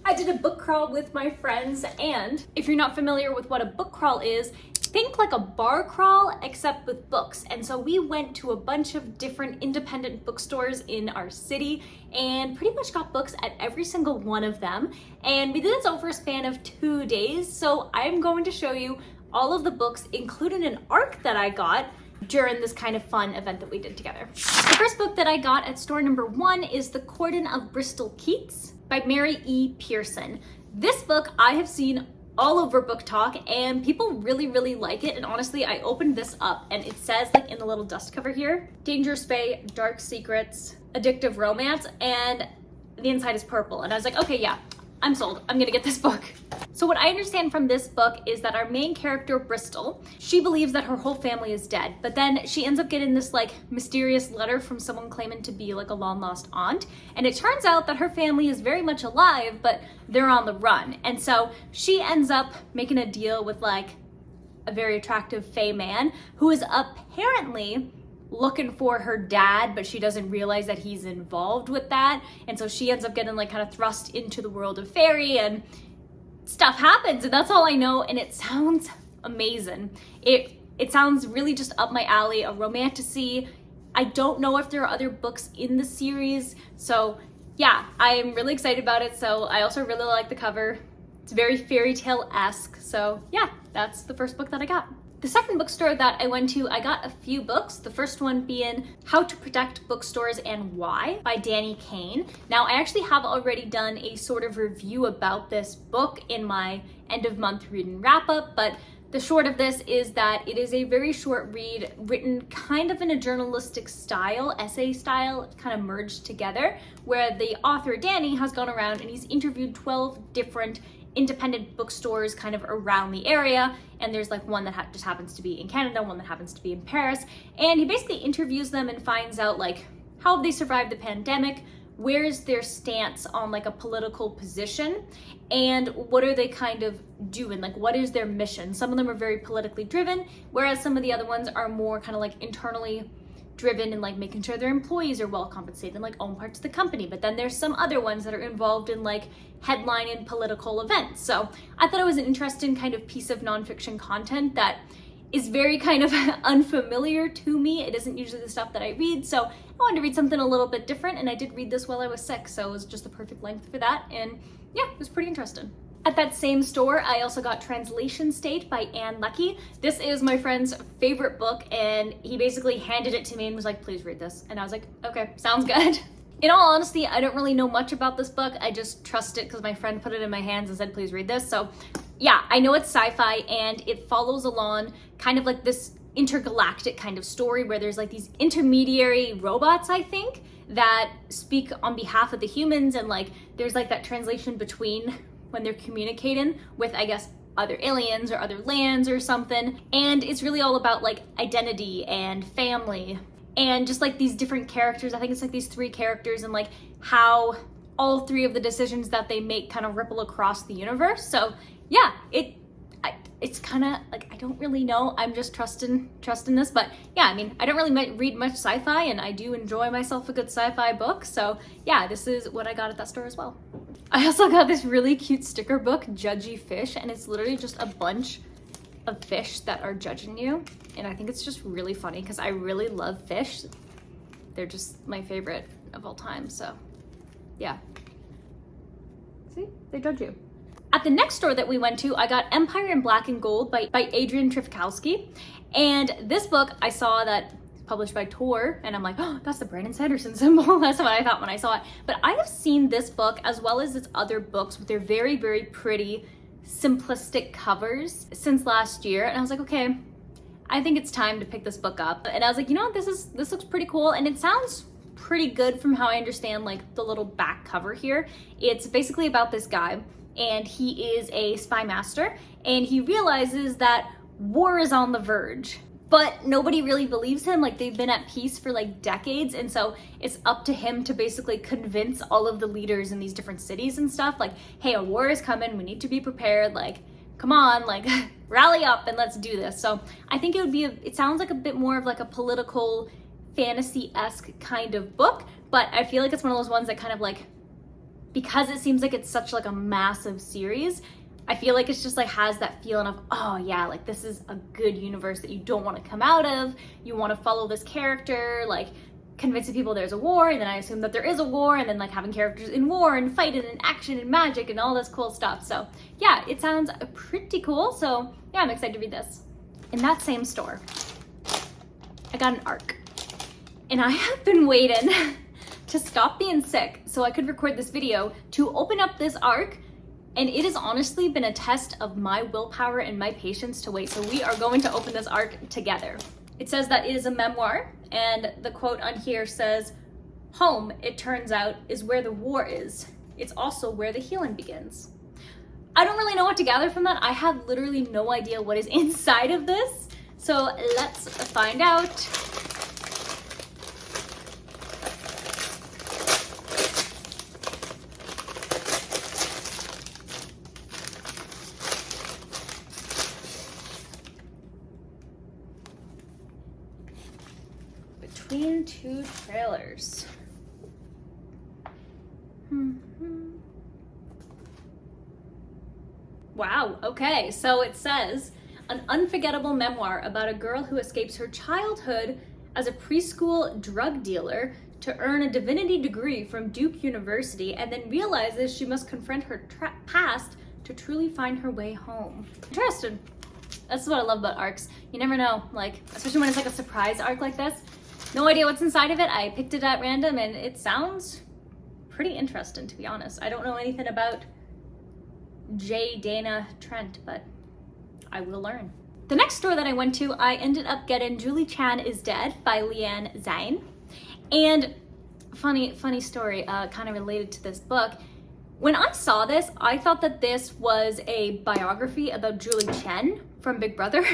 I did a book crawl with my friends, and if you're not familiar with what a book crawl is, think like a bar crawl except with books. And so we went to a bunch of different independent bookstores in our city and pretty much got books at every single one of them. And we did this over a span of 2 days. So I'm going to show you all of the books, including an ARC that I got during this kind of fun event that we did together. The first book that I got at store number 1 is The Cordon of Bristol Keats by Mary E. Pearson. This book I have seen all over BookTok and people really like it, and honestly I opened this up and it says like in the little dust cover here, Dangerous Bay, Dark Secrets, Addictive Romance, and the inside is purple, and I was like, okay, yeah, I'm sold, I'm gonna get this book. So what I understand from this book is that our main character, Bristol, she believes that her whole family is dead, but then she ends up getting this like mysterious letter from someone claiming to be like a long lost aunt, and it turns out that her family is very much alive, but they're on the run. And so she ends up making a deal with like a very attractive fae man who is apparently looking for her dad, but she doesn't realize that he's involved with that. And so she ends up getting like kind of thrust into the world of fairy, and stuff happens, and that's all I know, and it sounds amazing. It sounds really just up my alley, a romantasy. I don't know if there are other books in the series, so yeah, I'm really excited about it. So I also really like the cover. It's very fairy tale-esque, so yeah, that's the first book that I got. The second bookstore that I went to, I got a few books. The first one being How to Protect Bookstores and Why by Caine. Now, I actually have already done a sort of review about this book in my end of month read and wrap up, but the short of this is that it is a very short read written kind of in a journalistic style, essay style, kind of merged together, where the author, Danny, has gone around and he's interviewed 12 different independent bookstores kind of around the area, and there's like one that just happens to be in Canada, one that happens to be in Paris, and he basically interviews them and finds out like how have they survived the pandemic, where's their stance on like a political position, and what are they kind of doing, like what is their mission. Some of them are very politically driven, whereas some of the other ones are more kind of like internally driven and like making sure their employees are well compensated and like own parts of the company. But then there's some other ones that are involved in like headline and political events. So I thought it was an interesting kind of piece of nonfiction content that is very kind of unfamiliar to me. It isn't usually the stuff that I read, so I wanted to read something a little bit different, and I did read this while I was sick, so it was just the perfect length for that, and yeah, it was pretty interesting. At that same store, I also got Translation State by Leckie. This is my friend's favorite book, and he basically handed it to me and was like, please read this. And I was like, okay, sounds good. In all honesty, I don't really know much about this book. I just trust it because my friend put it in my hands and said, please read this. So yeah, I know it's sci-fi, and it follows along kind of like this intergalactic kind of story where there's like these intermediary robots, I think, that speak on behalf of the humans, and like there's like that translation between when they're communicating with, I guess, other aliens or other lands or something. And it's really all about like identity and family and just like these different characters. I think it's like these 3 characters and like how all 3 of the decisions that they make kind of ripple across the universe. So yeah, it's kind of like, I don't really know. I'm just trusting this, but yeah, I mean, I don't really read much sci-fi, and I do enjoy myself a good sci-fi book. So yeah, this is what I got at that store as well. I also got this really cute sticker book, Judgy Fish, and it's literally just a bunch of fish that are judging you. And I think it's just really funny because I really love fish. They're just my favorite of all time, so yeah. See, they judge you. At the next store that we went to, I got Empire in Black and Gold by Adrian Tchaikovsky. And this book, I saw that published by Tor, and I'm like, oh, that's the Brandon Sanderson symbol. That's what I thought when I saw it. But I have seen this book as well as its other books with their very pretty, simplistic covers since last year. And I was like, okay, I think it's time to pick this book up. And I was like, you know what, this looks pretty cool, and it sounds pretty good from how I understand like the little back cover here. It's basically about this guy, and he is a spy master, and he realizes that war is on the verge, but nobody really believes him. Like, they've been at peace for like decades, and so it's up to him to basically convince all of the leaders in these different cities and stuff, like, hey, a war is coming, we need to be prepared, like, come on, like, rally up and let's do this. So I think it sounds like a bit more of like a political fantasy-esque kind of book, but I feel like it's one of those ones that kind of like because it seems like it's such like a massive series, I feel like it's just like has that feeling of, oh yeah, like this is a good universe that you don't want to come out of. You want to follow this character, like convincing people there's a war, and then I assume that there is a war, and then like having characters in war and fighting and action and magic and all this cool stuff. So yeah, it sounds pretty cool. So yeah, I'm excited to read this. In that same store, I got an ARC, and I have been waiting to stop being sick so I could record this video to open up this ARC. And it has honestly been a test of my willpower and my patience to wait. So we are going to open this ARC together. It says that it is a memoir, and the quote on here says, "Home, it turns out, is where the war is. It's also where the healing begins." I don't really know what to gather from that. I have literally no idea what is inside of this. So let's find out. Between two trailers. Wow, okay, so it says, an unforgettable memoir about a girl who escapes her childhood as a preschool drug dealer to earn a divinity degree from Duke University, and then realizes she must confront her past to truly find her way home. Interesting. That's what I love about ARCs. You never know, like, especially when it's like a surprise ARC like this. No idea what's inside of it. I picked it at random, and it sounds pretty interesting, to be honest. I don't know anything about Dana Trent, but I will learn. The next store that I went to, I ended up getting Julie Chan is Dead by Liann Zhang. And funny story, kind of related to this book. When I saw this, I thought that this was a biography about Julie Chen from Big Brother.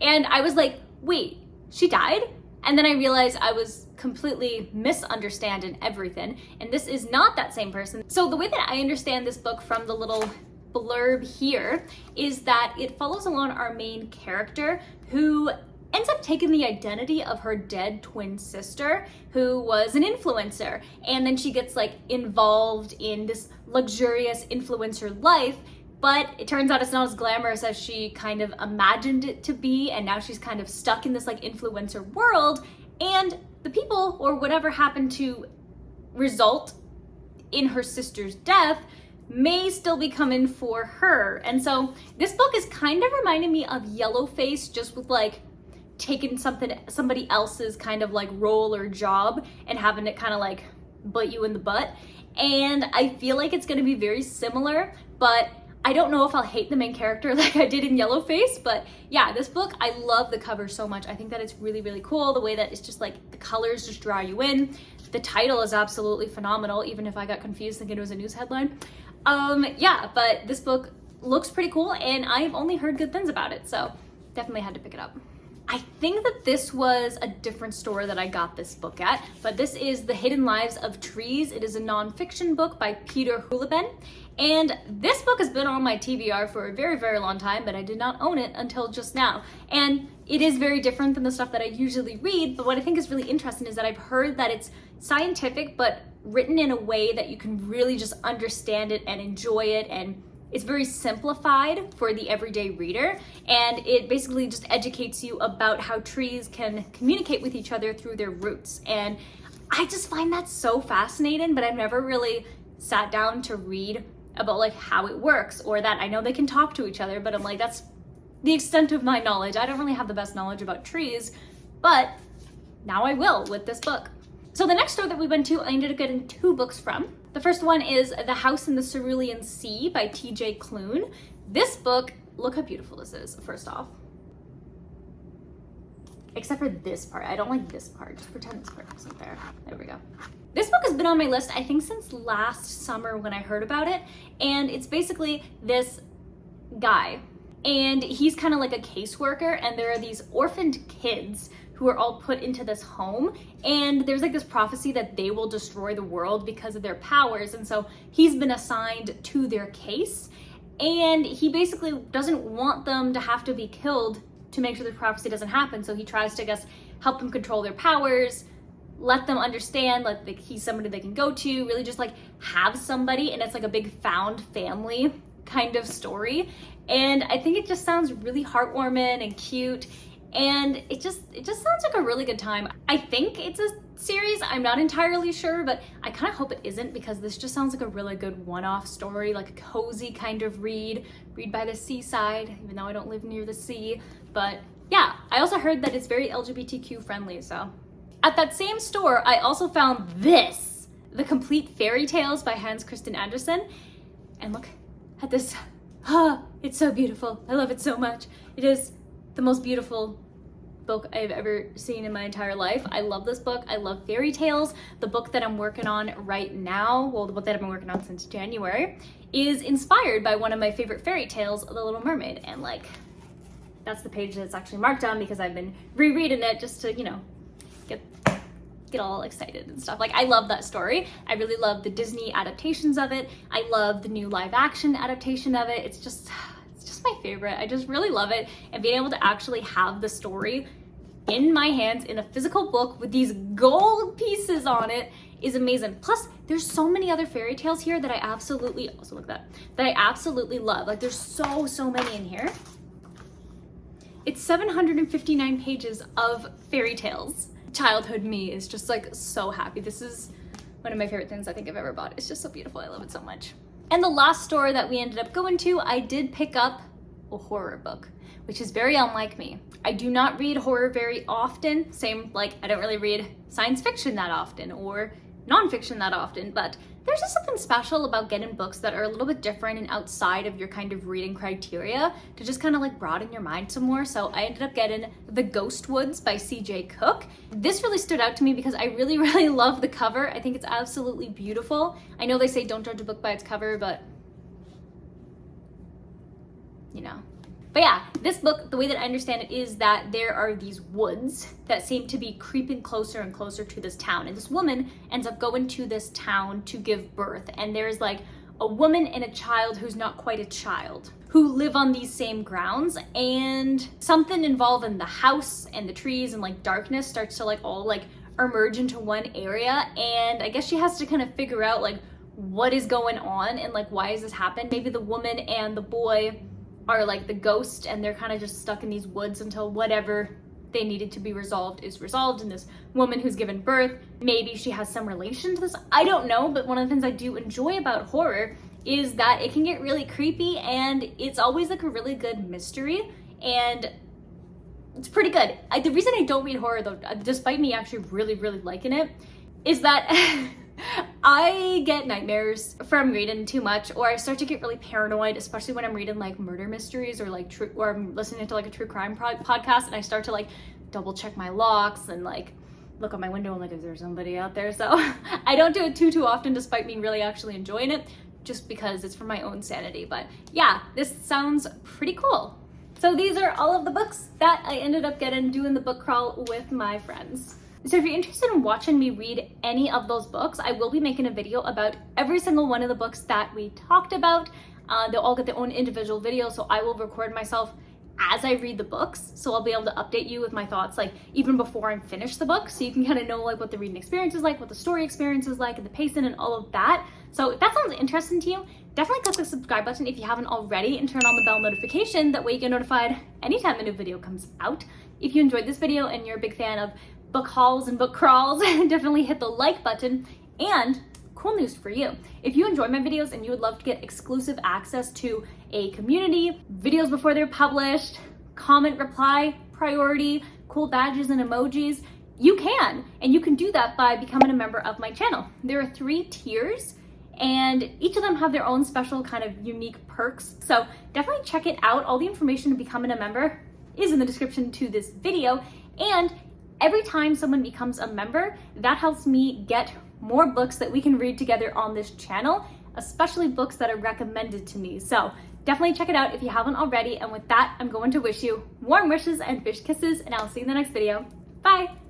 And I was like, wait, she died? And then I realized I was completely misunderstanding everything, and this is not that same person. So the way that I understand this book from the little blurb here is that it follows along our main character, who ends up taking the identity of her dead twin sister, who was an influencer, and then she gets like involved in this luxurious influencer life. But it turns out it's not as glamorous as she kind of imagined it to be, and now she's kind of stuck in this like influencer world, and the people or whatever happened to result in her sister's death may still be coming for her. And so this book is kind of reminding me of Yellowface, just with like taking somebody else's kind of like role or job and having it kind of like bite you in the butt. And I feel like it's going to be very similar, but I don't know if I'll hate the main character like I did in Yellowface. But yeah, this book, I love the cover so much. I think that it's really, really cool. The way that it's just like the colors just draw you in. The title is absolutely phenomenal, even if I got confused thinking it was a news headline. Yeah, but this book looks pretty cool, and I've only heard good things about it, so definitely had to pick it up. I think that this was a different store that I got this book at, but this is The Hidden Lives of Trees. It is a nonfiction book by Peter Wohlleben, and this book has been on my TBR for a very, very long time, but I did not own it until just now. And it is very different than the stuff that I usually read, but what I think is really interesting is that I've heard that it's scientific, but written in a way that you can really just understand it and enjoy it, and it's very simplified for the everyday reader, and it basically just educates you about how trees can communicate with each other through their roots. And I just find that so fascinating, but I've never really sat down to read about like how it works, or that I know they can talk to each other, but I'm like, that's the extent of my knowledge. I don't really have the best knowledge about trees, but now I will with this book. So the next store that we went to, I ended up getting two books from. The first one is The House in the Cerulean Sea by T.J. Klune. This book, look how beautiful this is, first off. Except for this part. I don't like this part. Just pretend this part isn't there. There we go. This book has been on my list, I think, since last summer when I heard about it. And it's basically this guy. And he's kind of like a caseworker, and there are these orphaned kids who are all put into this home, and there's like this prophecy that they will destroy the world because of their powers, and so he's been assigned to their case, and he basically doesn't want them to have to be killed to make sure the prophecy doesn't happen, so he tries to, I guess, help them control their powers, let them understand like he's somebody they can go to, really just like have somebody, and it's like a big found family kind of story. And I think it just sounds really heartwarming and cute, and it just sounds like a really good time. I think it's a series, I'm not entirely sure, but I kind of hope it isn't, because this just sounds like a really good one-off story, like a cozy kind of read by the seaside, even though I don't live near the sea. But yeah, I also heard that it's very LGBTQ friendly. So at that same store, I also found this, The Complete Fairy Tales by Hans Christian Andersen. And look at this. It's so beautiful. I love it so much. It is the most beautiful book I've ever seen in my entire life. I love this book. I love fairy tales. The book that I'm working on right now, well, the book that I've been working on since January, is inspired by one of my favorite fairy tales, The Little Mermaid. And like, that's the page that's actually marked on, because I've been rereading it just to, you know, get all excited and stuff. Like, I love that story. I really love the Disney adaptations of it. I love the new live action adaptation of it. It's just my favorite. I just really love it. And being able to actually have the story in my hands in a physical book with these gold pieces on it is amazing. Plus, there's so many other fairy tales here that I absolutely, also look at that I absolutely love. Like, there's so many in here. It's 759 pages of fairy tales. Childhood me is just like so happy. This is one of my favorite things I think I've ever bought. It's just so beautiful. I love it so much. And the last store that we ended up going to, I did pick up a horror book, which is very unlike me. I do not read horror very often. Same, like, I don't really read science fiction that often or nonfiction that often, but there's just something special about getting books that are a little bit different and outside of your kind of reading criteria to just kind of like broaden your mind some more. So I ended up getting The Ghost Woods by C.J. Cooke. This really stood out to me because I really love the cover. I think it's absolutely beautiful. I know they say don't judge a book by its cover, but you know. But yeah, this book, the way that I understand it is that there are these woods that seem to be creeping closer and closer to this town. And this woman ends up going to this town to give birth. And there's like a woman and a child who's not quite a child who live on these same grounds. And something involving the house and the trees and like darkness starts to like all like emerge into one area. And I guess she has to kind of figure out like what is going on and like why has this happened. Maybe the woman and the boy are like the ghost and they're kind of just stuck in these woods until whatever they needed to be resolved is resolved. And this woman who's given birth, maybe she has some relation to this. I don't know, but one of the things I do enjoy about horror is that it can get really creepy and it's always like a really good mystery and it's pretty good. The reason I don't read horror though, despite me actually really liking it, is that I get nightmares from reading too much, or I start to get really paranoid, especially when I'm reading like murder mysteries or like or I'm listening to like a true crime podcast and I start to like double check my locks and like look out my window and like, is there somebody out there? So I don't do it too often, despite me really actually enjoying it, just because it's for my own sanity. But yeah, this sounds pretty cool. So these are all of the books that I ended up getting doing the book crawl with my friends. So if you're interested in watching me read any of those books, I will be making a video about every single one of the books that we talked about. They'll all get their own individual video, so I will record myself as I read the books. So I'll be able to update you with my thoughts, like even before I'm finished the book, so you can kind of know like what the reading experience is like, what the story experience is like, and the pacing and all of that. So if that sounds interesting to you, definitely click the subscribe button if you haven't already and turn on the bell notification. That way you get notified anytime a new video comes out. If you enjoyed this video and you're a big fan of book hauls and book crawls, definitely hit the like button. And cool news for you, if you enjoy my videos and you would love to get exclusive access to a community, videos before they're published, comment reply priority, cool badges and emojis, you can. And you can do that by becoming a member of my channel. There are 3 tiers and each of them have their own special kind of unique perks. So definitely check it out. All the information to becoming a member is in the description to this video. And every time someone becomes a member, that helps me get more books that we can read together on this channel, especially books that are recommended to me. So definitely check it out if you haven't already. And with that, I'm going to wish you warm wishes and fish kisses, and I'll see you in the next video. Bye.